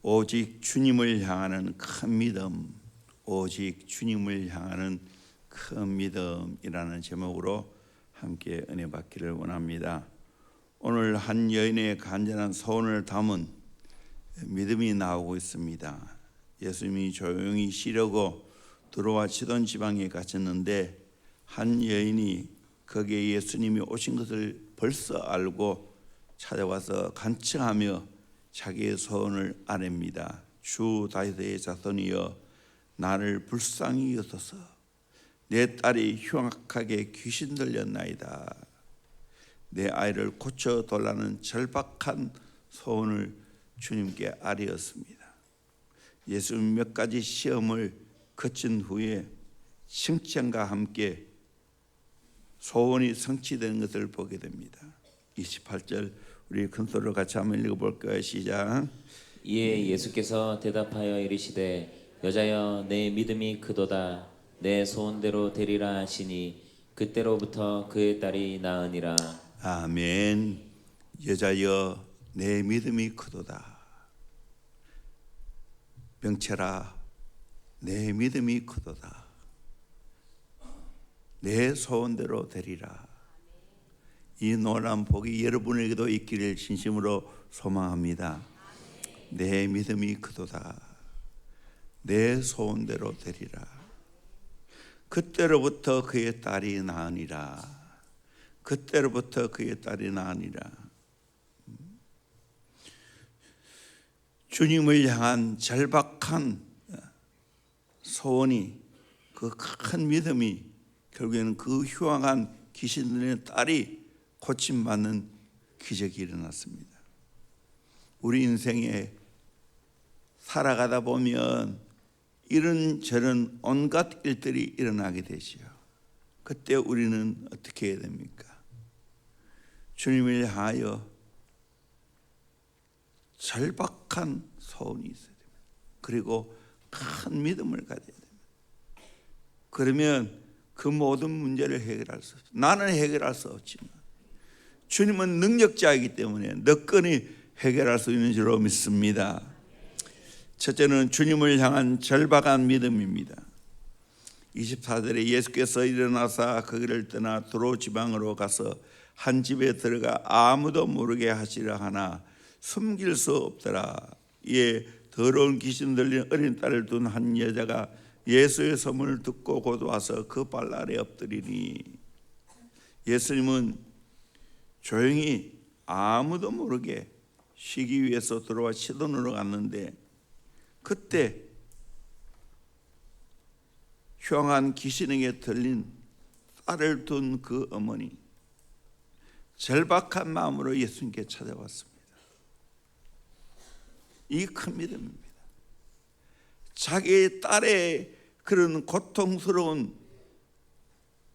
오직 주님을 향하는 큰 믿음, 오직 주님을 향하는 큰 믿음이라는 제목으로 함께 은혜 받기를 원합니다. 오늘 한 여인의 간절한 소원을 담은 믿음이 나오고 있습니다. 예수님이 조용히 쉬려고 들어와 시돈 지방에 가셨는데 한 여인이 거기에 예수님이 오신 것을 벌써 알고 찾아와서 간청하며 자기의 소원을 아뢰입니다. 주 다윗의 자손이여, 나를 불쌍히 여소서. 내 딸이 흉악하게 귀신 들렸나이다. 내 아이를 고쳐 달라는 절박한 소원을 주님께 아뢰었습니다. 예수님 몇 가지 시험을 거친 후에 칭찬과 함께 소원이 성취되는 것을 보게 됩니다. 28절 우리 큰 소리로 같이 한번 읽어볼까요? 시작. 이에 예수께서 대답하여 이르시되 여자여, 내 믿음이 크도다. 내 소원대로 되리라 하시니 그때로부터 그의 딸이 나으니라. 아멘. 여자여, 내 믿음이 크도다. 명철아, 내 믿음이 크도다. 내 소원대로 되리라. 이 놀라운 복이 여러분에게도 있기를 진심으로 소망합니다. 내 믿음이 크도다. 내 소원대로 되리라. 그때로부터 그의 딸이 나으니라. 그때로부터 그의 딸이 나으니라. 주님을 향한 절박한 소원이, 그 큰 믿음이 결국에는 그 흉악한 귀신들의 딸이 고침받는 기적이 일어났습니다. 우리 인생에 살아가다 보면 이런저런 온갖 일들이 일어나게 되죠. 그때 우리는 어떻게 해야 됩니까? 주님을 향하여 절박한 소원이 있어야 됩니다. 그리고 큰 믿음을 가져야 됩니다. 그러면 그 모든 문제를 해결할 수 없어요. 나는 해결할 수 없지만 주님은 능력자이기 때문에 너끈히 해결할 수 있는 줄로 믿습니다. 첫째는 주님을 향한 절박한 믿음입니다. 24절에 예수께서 일어나사 거기를 떠나 두로 지방으로 가서 한 집에 들어가 아무도 모르게 하시려 하나 숨길 수 없더라. 이에 더러운 귀신 들린 어린 딸을 둔 한 여자가 예수의 소문을 듣고 곧 와서 그 발 아래 엎드리니, 예수님은 조용히 아무도 모르게 쉬기 위해서 들어와 시돈으로 갔는데, 그때 흉한 귀신에게 들린 딸을 둔 그 어머니, 절박한 마음으로 예수님께 찾아왔습니다. 이 큰 믿음입니다. 자기의 딸의 그런 고통스러운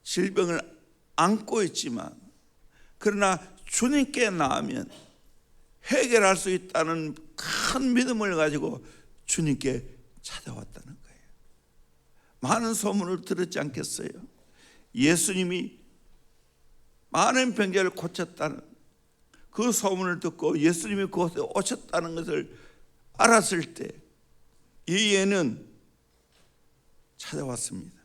질병을 안고 있지만, 그러나 주님께 나아면 해결할 수 있다는 큰 믿음을 가지고 주님께 찾아왔다는 거예요. 많은 소문을 들었지 않겠어요? 예수님이 많은 병자를 고쳤다는 그 소문을 듣고 예수님이 그곳에 오셨다는 것을 알았을 때 이 애는 찾아왔습니다.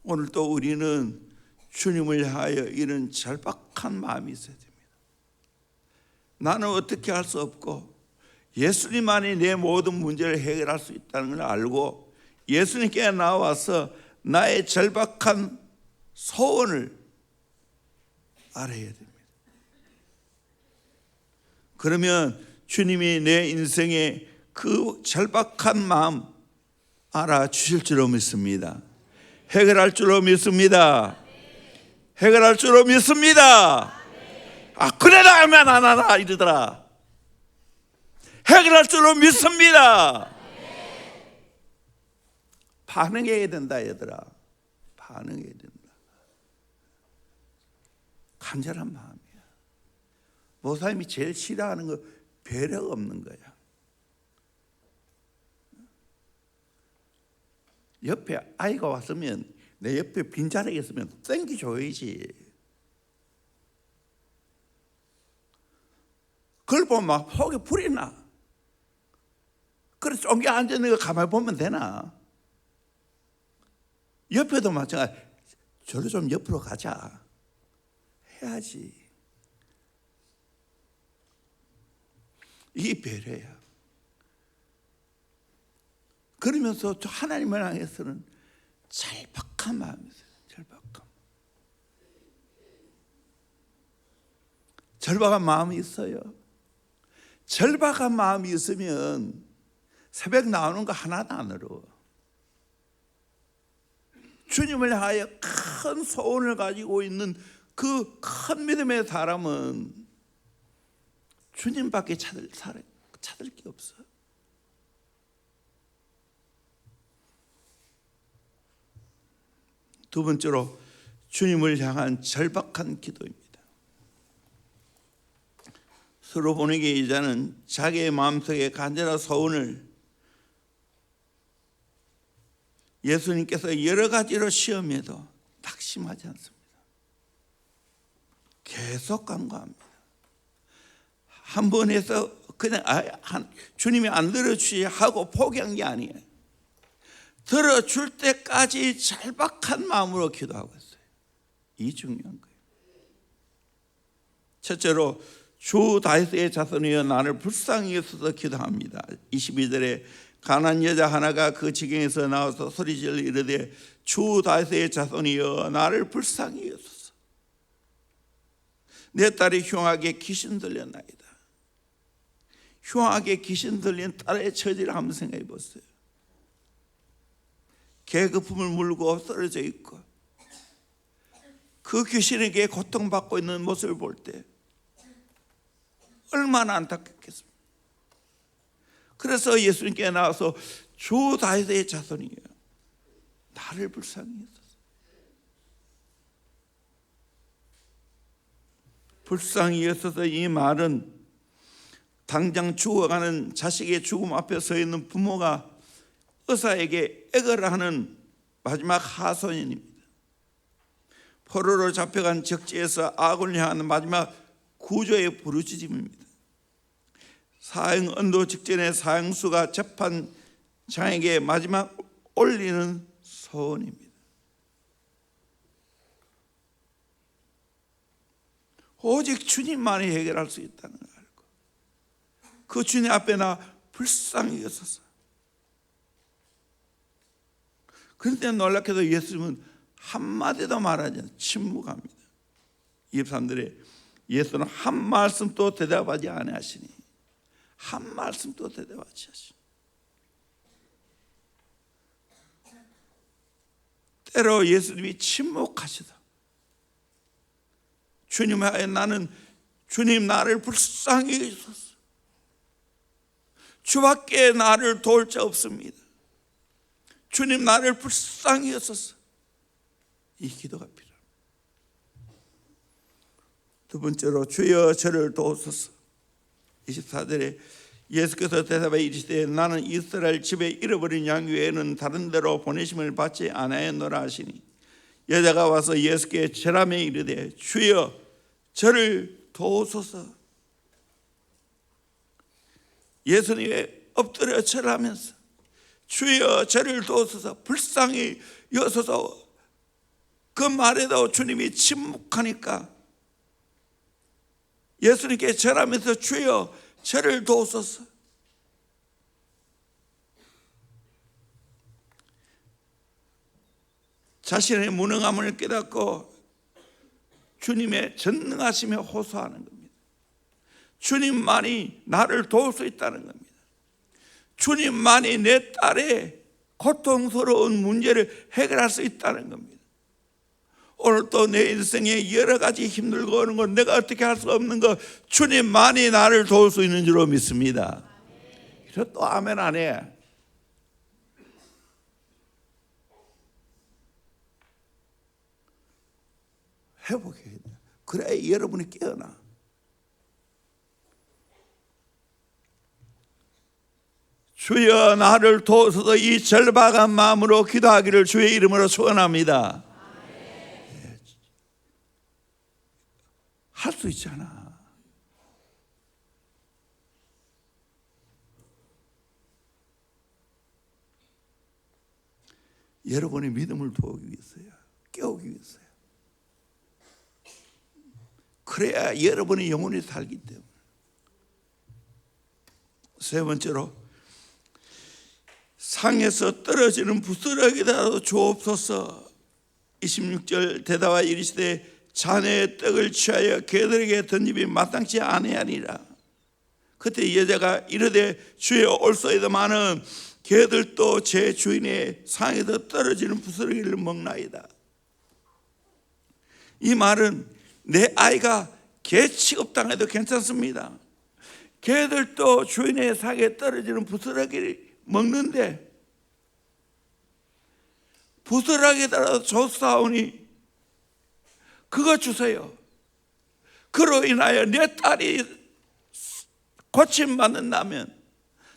오늘 또 우리는 주님을 향하여 이런 절박한 마음이 있어야 됩니다. 나는 어떻게 할 수 없고 예수님만이 내 모든 문제를 해결할 수 있다는 걸 알고 예수님께 나와서 나의 절박한 소원을 알아야 됩니다. 그러면 주님이 내 인생의 그 절박한 마음 알아주실 줄로 믿습니다. 해결할 줄로 믿습니다. 해결할 줄로 믿습니다. 아, 그래라 하면 안 하나 이러더라. 해결할 줄로 믿습니다. 반응해야 된다 얘들아. 반응해야 된다. 간절한 마음이야. 목사님이 제일 싫어하는 거 배려가 없는 거야. 옆에 아이가 왔으면 내 옆에 빈자리에 있으면 땡겨줘야지. 그걸 보면 막 속에 불이 나. 그래서 쫑겨 앉아있는 거 가만히 보면 되나? 옆에도 마찬가지. 저로 좀 옆으로 가자 해야지. 이게 배려야. 그러면서 저 하나님을 향해서는 절박한 마음이 있어요. 절박한 마음이 있어요. 절박한 마음이 있으면 새벽 나오는 거 하나도 안 어려워. 주님을 향하여 큰 소원을 가지고 있는 그 큰 믿음의 사람은 주님밖에 찾을 게 없어. 두 번째로 주님을 향한 절박한 기도입니다. 서로 보내기 이자는 자기의 마음속에 간절한 소원을 예수님께서 여러 가지로 시험해도 낙심하지 않습니다. 계속 간구합니다. 한 번 해서 그냥 주님이 안 들어주시 하고 포기한 게 아니에요. 들어줄 때까지 절박한 마음으로 기도하고 있어요. 이 중요한 거예요. 첫째로 주 다윗의 자손이여 나를 불쌍히 여기소서 기도합니다. 22절에 가난한 여자 하나가 그 지경에서 나와서 소리질러 이르되 주 다윗의 자손이여 나를 불쌍히 여기소서. 내 딸이 흉하게 귀신 들렸나이다. 흉하게 귀신 들린 딸의 처지를 한번 생각해 보세요. 계급품을 물고 쓰러져 있고 그 귀신에게 고통받고 있는 모습을 볼 때 얼마나 안타깝겠습니까? 그래서 예수님께 나와서 주 다윗의 자손이여 나를 불쌍히 여기소서. 불쌍히 여기소서 이 말은 당장 죽어가는 자식의 죽음 앞에 서 있는 부모가 의사에게 애걸을 하는 마지막 하소연입니다. 포로로 잡혀간 적지에서 아군을 향하는 마지막 구조의 부르짖음입니다. 사형 언도 직전에 사형수가 재판장에게 마지막 올리는 소원입니다. 오직 주님만이 해결할 수 있다는 걸 알고 그 주님 앞에 나 불쌍히 여기소서. 그런데 놀랍게도 예수님은 한마디도 말하지 않고 침묵합니다. 23절에 예수는 한 말씀도 대답하지 아니하시니 한 말씀도 대답하지 않으시니 때로 예수님이 침묵하시다. 주님의 나는 주님 나를 불쌍히 여기소서. 주밖에 나를 도울 자 없습니다. 주님 나를 불쌍히 여기소서. 이 기도가 필요합니다. 두 번째로 주여 저를 도우소서. 24절에 예수께서 대답하여 이르시되 나는 이스라엘 집에 잃어버린 양 외에는 다른 데로 보내심을 받지 아니하였노라 하시니 여자가 와서 예수께 절하며 이르되 주여 저를 도우소서. 예수님의 엎드려 절하면서 주여 저를 도우소서 불쌍히 여소서. 그 말에도 주님이 침묵하니까 예수님께 절하면서 주여 저를 도우소서. 자신의 무능함을 깨닫고 주님의 전능하심에 호소하는 겁니다. 주님만이 나를 도울 수 있다는 겁니다. 주님만이 내 딸의 고통스러운 문제를 해결할 수 있다는 겁니다. 오늘 또 내 인생에 여러 가지 힘들고 오는 건 내가 어떻게 할 수 없는 것 주님만이 나를 도울 수 있는 줄로 믿습니다. 그래서 또 아멘 안 해. 회복해야 돼. 그래야 여러분이 깨어나. 주여 나를 도우소서. 이 절박한 마음으로 기도하기를 주의 이름으로 축원합니다. 할 수 있잖아. 여러분의 믿음을 도우기 위해서야, 깨우기 위해서야. 그래야 여러분의 영혼이 살기 때문에. 세 번째로, 상에서 떨어지는 부스러기라도 주옵소서. 26절 대답하여 이르시되 자네의 떡을 취하여 개들에게 던짐이 마땅치 아니하니라. 그때 여자가 이르되 주여 올소이다마는 개들도 제 주인의 상에서 떨어지는 부스러기를 먹나이다. 이 말은 내 아이가 개 취급당해도 괜찮습니다. 개들도 주인의 상에 떨어지는 부스러기를 먹는데 부스러기라도 좋사오니 그거 주세요. 그로 인하여 내 딸이 고침받는다면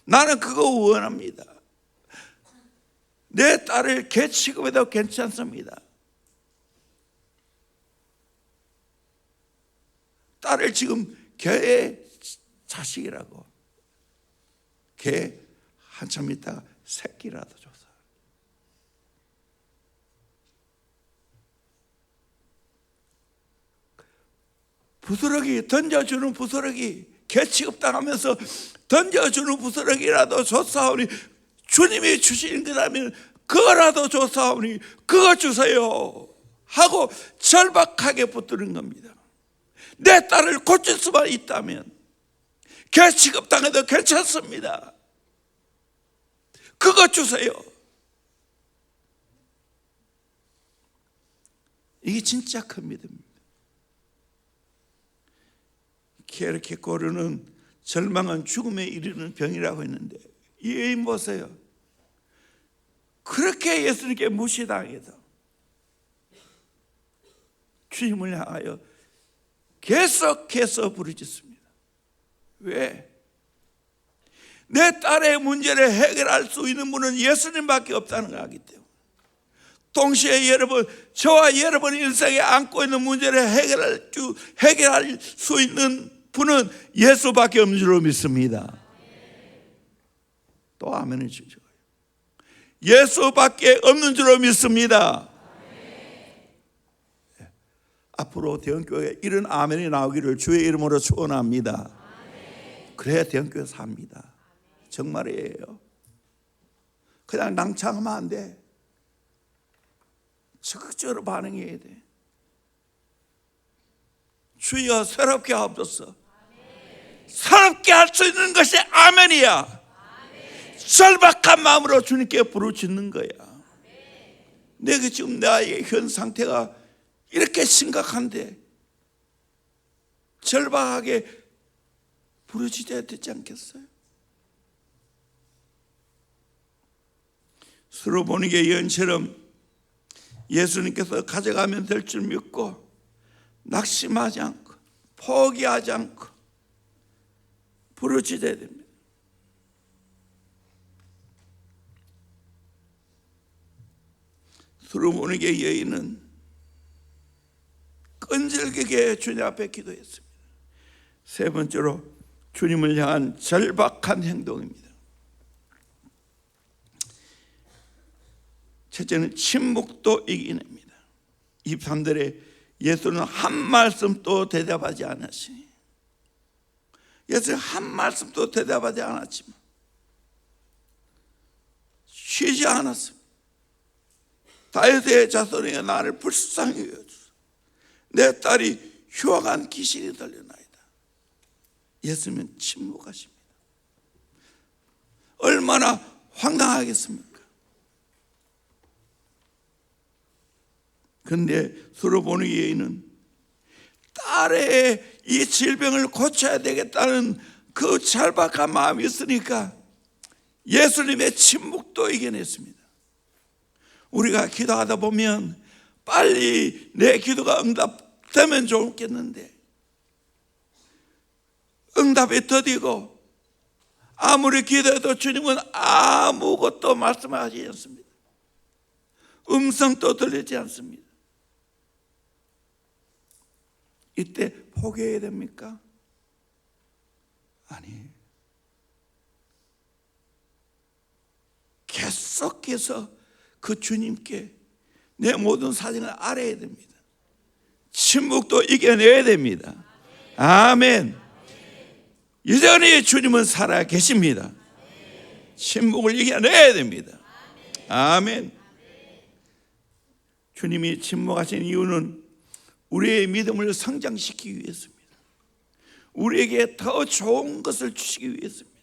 나는 그거 원합니다. 내 딸을 개 취급해도 괜찮습니다. 딸을 지금 개의 자식이라고. 개 한참 있다가 새끼라도 줘서. 부스러기 던져주는 부스러기, 개 취급당하면서 던져주는 부스러기라도 줬사오니 주님이 주신 거라면 그거라도 줬사오니 그거 주세요 하고 절박하게 붙드는 겁니다. 내 딸을 고칠 수만 있다면 개 취급당해도 괜찮습니다. 그거 주세요. 이게 진짜 큰 믿음입니다. 케르케고르는 절망은 죽음에 이르는 병이라고 했는데 이 여인 보세요. 그렇게 예수님께 무시당해서 주님을 향하여 계속해서 부르짖습니다. 왜? 내 딸의 문제를 해결할 수 있는 분은 예수님밖에 없다는 걸 알기 때문에. 동시에 여러분, 저와 여러분의 일상에 안고 있는 문제를 해결할 수 있는 분은 예수밖에 없는 줄로 믿습니다. 또 아멘을 주죠. 예수밖에 없는 줄로 믿습니다. 앞으로 대형교회에 이런 아멘이 나오기를 주의 이름으로 축원합니다. 그래야 대형교회 삽니다. 정말이에요. 그냥 낭창하면 안 돼. 적극적으로 반응해야 돼. 주여 새롭게 하옵소서. 새롭게 할 수 있는 것이 아멘이야. 절박한 마음으로 주님께 부르짖는 거야. 내가 지금 나의 현 상태가 이렇게 심각한데 절박하게 부르짖어야 되지 않겠어요? 스로보니게 여인처럼 예수님께서 가져가면 될 줄 믿고 낙심하지 않고 포기하지 않고 부르짖어야 됩니다. 스로보니게 여인은 끈질기게 주님 앞에 기도했습니다. 세 번째로 주님을 향한 절박한 행동입니다. 첫째는 침묵도 이겨냅니다. 23절에 예수는 한 말씀도 대답하지 않으시니, 예수는 한 말씀도 대답하지 않았지만 쉬지 않았습니다. 다윗의 자손이여 나를 불쌍히 여겨주소서. 내 딸이 흉악한 귀신이 들려나이다. 예수님은 침묵하십니다. 얼마나 황당하겠습니까? 그런데 스로보니 여인은 딸의 이 질병을 고쳐야 되겠다는 그 절박한 마음이 있으니까 예수님의 침묵도 이겨냈습니다. 우리가 기도하다 보면 빨리 내 기도가 응답되면 좋겠는데 응답이 더디고 아무리 기도해도 주님은 아무것도 말씀하지 않습니다. 음성도 들리지 않습니다. 이때 포기해야 됩니까? 아니, 계속해서 그 주님께 내 모든 사정을 알아야 됩니다. 침묵도 이겨내야 됩니다. 아멘. 여전히 주님은 살아 계십니다. 침묵을 이겨내야 됩니다. 아멘. 주님이 침묵하신 이유는 우리의 믿음을 성장시키기 위해서입니다. 우리에게 더 좋은 것을 주시기 위해서입니다.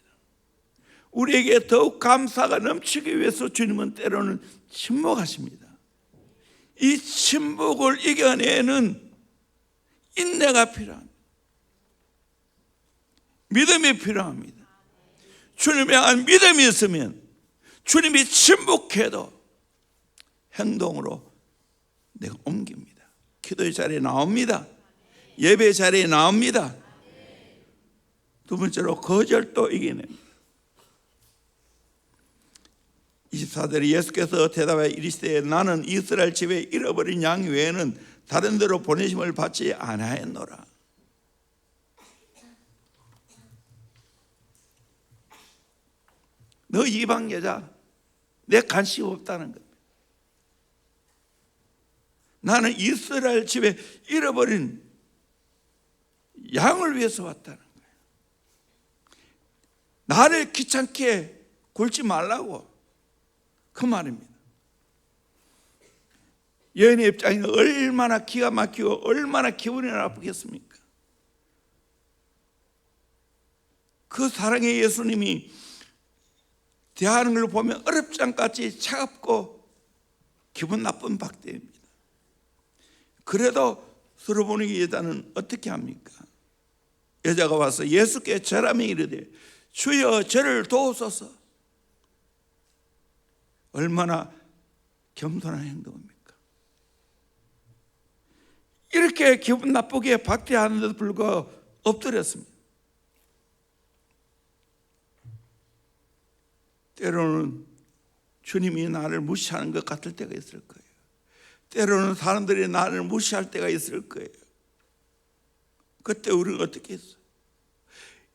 우리에게 더욱 감사가 넘치기 위해서 주님은 때로는 침묵하십니다. 이 침묵을 이겨내는 인내가 필요합니다. 믿음이 필요합니다. 주님에 대한 믿음이 있으면 주님이 침묵해도 행동으로 내가 옮깁니다. 기도의 자리에 나옵니다. 예배 자리에 나옵니다. 두 번째로 거절도 이겨냅니다. 24절에 예수께서 대답하여 이르시되 나는 이스라엘 집에 잃어버린 양 외에는 다른 데로 보내심을 받지 아니하였노라. 너 이방 여자 내 관심 없다는 겁니다. 나는 이스라엘 집에 잃어버린 양을 위해서 왔다는 거예요. 나를 귀찮게 굴지 말라고 그 말입니다. 여인의 입장이 얼마나 기가 막히고 얼마나 기분이 나쁘겠습니까? 그 사랑의 예수님이 대하는 걸 보면 어렵장같이 차갑고 기분 나쁜 박대입니다. 그래도 스로보니게 여자는 어떻게 합니까? 여자가 와서 예수께 절하며 이르되 주여 저를 도우소서. 얼마나 겸손한 행동입니까? 이렇게 기분 나쁘게 박대하는데도 불구하고 엎드렸습니다. 때로는 주님이 나를 무시하는 것 같을 때가 있을 거예요. 때로는 사람들이 나를 무시할 때가 있을 거예요. 그때 우리가 어떻게 했어요?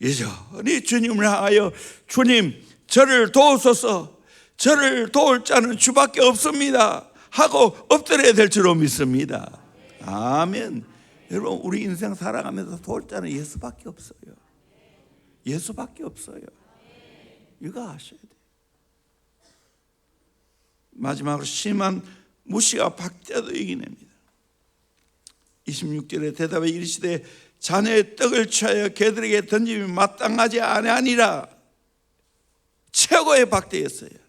여전히 주님을 향하여 주님 저를 도우소서, 저를 도울 자는 주밖에 없습니다 하고 엎드려야 될 줄로 믿습니다. 아멘. 여러분 우리 인생 살아가면서 도울 자는 예수밖에 없어요. 예수밖에 없어요. 이거 아셔야 돼요. 마지막으로 심한 무시와 박대도 이겨냅니다. 26절에 대답에 이르시되 자네의 떡을 취하여 개들에게 던짐이 마땅하지 아니하니라. 최고의 박대였어요.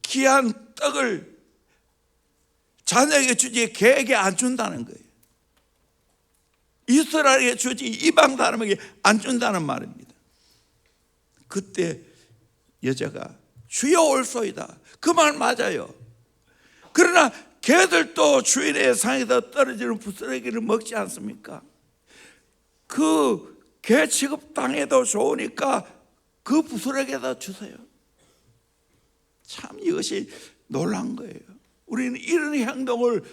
귀한 떡을 자녀에게 주지 개에게 안 준다는 거예요. 이스라엘에게 주지 이방 사람에게 안 준다는 말입니다. 그때 여자가 주여 올소이다. 그 말 맞아요. 그러나 개들도 주인의 상에서 떨어지는 부스러기를 먹지 않습니까? 그 개 취급당해도 좋으니까 그 부스러기에다 주세요. 참 이것이 놀란 거예요. 우리는 이런 행동을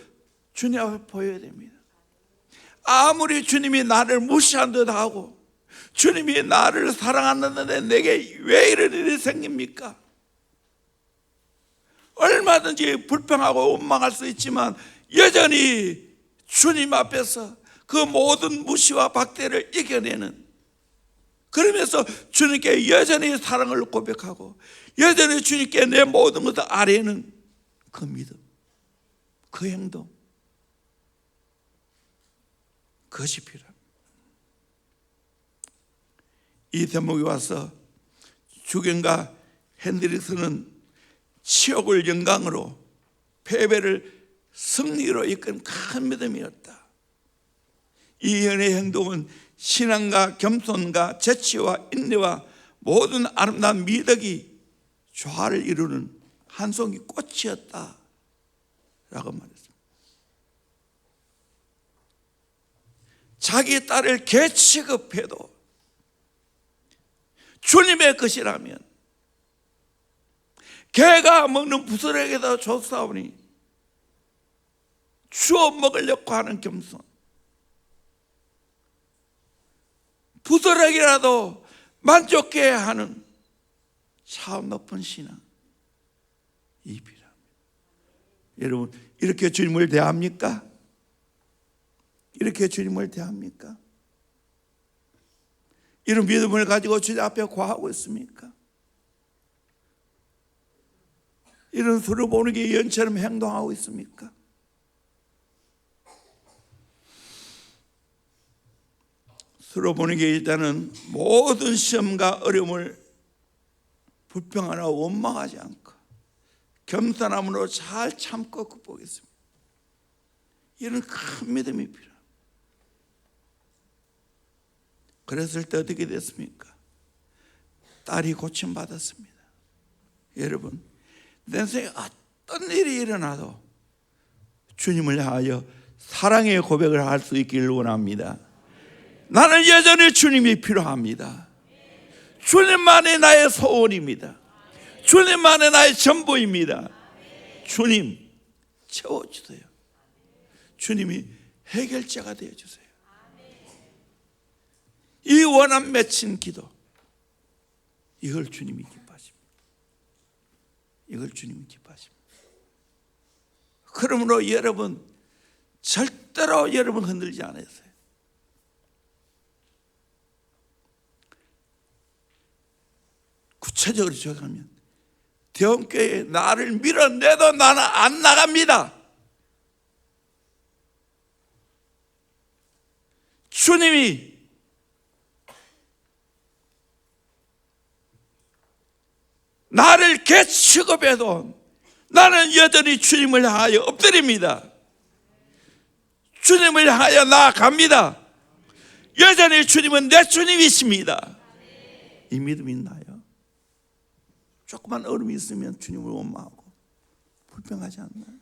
주님 앞에 보여야 됩니다. 아무리 주님이 나를 무시한 듯 하고 주님이 나를 사랑하는데 내게 왜 이런 일이 생깁니까? 얼마든지 불평하고 원망할 수 있지만 여전히 주님 앞에서 그 모든 무시와 박대를 이겨내는, 그러면서 주님께 여전히 사랑을 고백하고 여전히 주님께 내 모든 것을 아뢰는 그 믿음, 그 행동, 그것이 필요합니다. 이 대목에 와서 주경과 핸드릭스는 치욕을 영광으로, 패배를 승리로 이끈 큰 믿음이었다. 이 연의 행동은 신앙과 겸손과 재치와 인내와 모든 아름다운 미덕이 조화를 이루는 한 송이 꽃이었다 라고 말했습니다. 자기 딸을 개 취급해도 주님의 것이라면 개가 먹는 부스러기에다 줬사오니 주워 먹으려고 하는 겸손, 부스러기라도 만족해 하는 차원 높은 신앙, 이 필요합니다. 여러분, 이렇게 주님을 대합니까? 이렇게 주님을 대합니까? 이런 믿음을 가지고 주님 앞에 구하고 있습니까? 이런 서로 보는 게 연처럼 행동하고 있습니까? 서로 보는 게 일단은 모든 시험과 어려움을 불평하나 원망하지 않고 겸손함으로 잘 참고 극복했습니다. 이런 큰 믿음이 필요합니다. 그랬을 때 어떻게 됐습니까? 딸이 고침받았습니다. 여러분, 내 인생에 어떤 일이 일어나도 주님을 향하여 사랑의 고백을 할 수 있기를 원합니다. 나는 여전히 주님이 필요합니다. 주님만이 나의 소원입니다. 주님만이 나의 전부입니다. 주님 채워주세요. 주님이 해결자가 되어주세요. 이 원한 맺힌 기도, 이걸 주님이 기뻐하십니다. 이걸 주님이 기뻐하십니다. 그러므로 여러분, 절대로 여러분 흔들지 않으세요. 구체적으로 적용하면 대원교회에 나를 밀어내도 나는 안 나갑니다. 주님이 나를 개취급해도 나는 여전히 주님을 향하여 엎드립니다. 주님을 향하여 나아갑니다. 여전히 주님은 내 주님이십니다. 이 믿음이 있나요? 조그만 어려움이 있으면 주님을 원망하고 불평하지 않나요?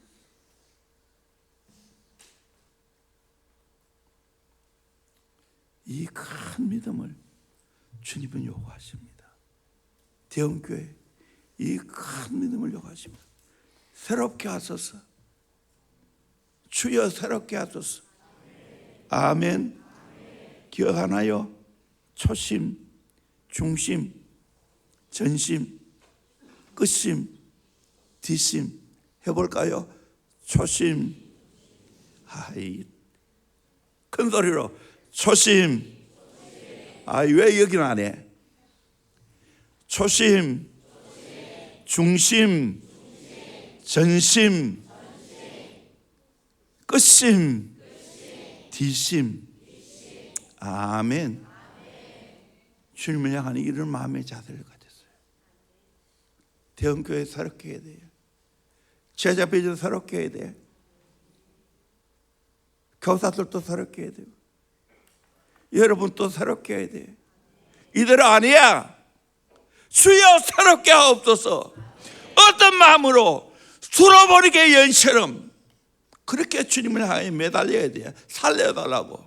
이 큰 믿음을 주님은 요구하십니다. 대원교회 이 큰 믿음을 요구하십니다. 새롭게 하소서. 주여 새롭게 하소서. 아멘. 기억하나요? 초심, 중심, 전심, 끝심, 뒷심 해볼까요? 초심, 큰 소리로 초심. 왜 여기는 안 해? 초심, 중심, 전심, 끝심, 뒷심. 아멘. 주님을 향하는 이런 마음의 자세를 가졌어요. 대원교회 새롭게 해야 돼요. 제자비전 새롭게 해야 돼요. 교사들도 새롭게 해야 돼요. 여러분도 새롭게 해야 돼요. 이대로 아니야. 주여 새롭게 하옵소서. 어떤 마음으로 수로버리게 연처럼 그렇게 주님을 향해 매달려야 돼요. 살려달라고.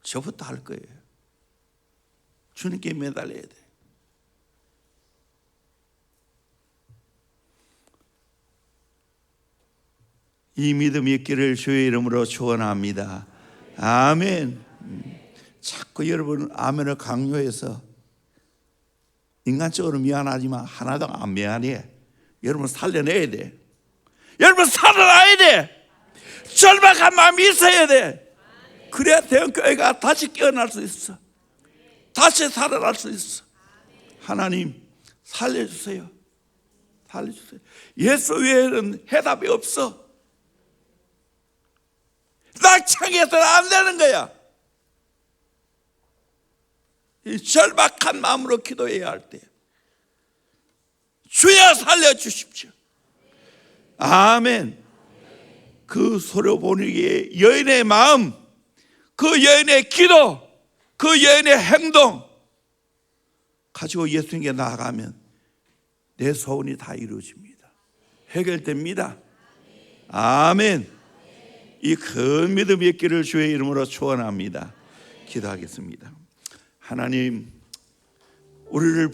저부터 할 거예요. 주님께 매달려야 돼. 이 믿음이 있기를 주의 이름으로 축원합니다. 아멘. 자꾸 여러분 아멘을 강요해서 인간적으로 미안하지만 하나도 안 미안해. 여러분 살려내야 돼. 여러분 살아나야 돼. 절박한 마음이 있어야 돼. 그래야 대원교회가 다시 깨어날 수 있어. 다시 살아날 수 있어. 하나님 살려주세요. 살려주세요. 예수 외에는 해답이 없어. 낙창해서는 안 되는 거야. 이 절박한 마음으로 기도해야 할 때 주여 살려주십시오. 아멘. 그 소리 보내기의 여인의 마음, 그 여인의 기도, 그 여인의 행동 가지고 예수님께 나아가면 내 소원이 다 이루어집니다. 해결됩니다. 아멘. 이 큰 믿음이 있기를 주의 이름으로 축원합니다. 기도하겠습니다. 하나님, 우리를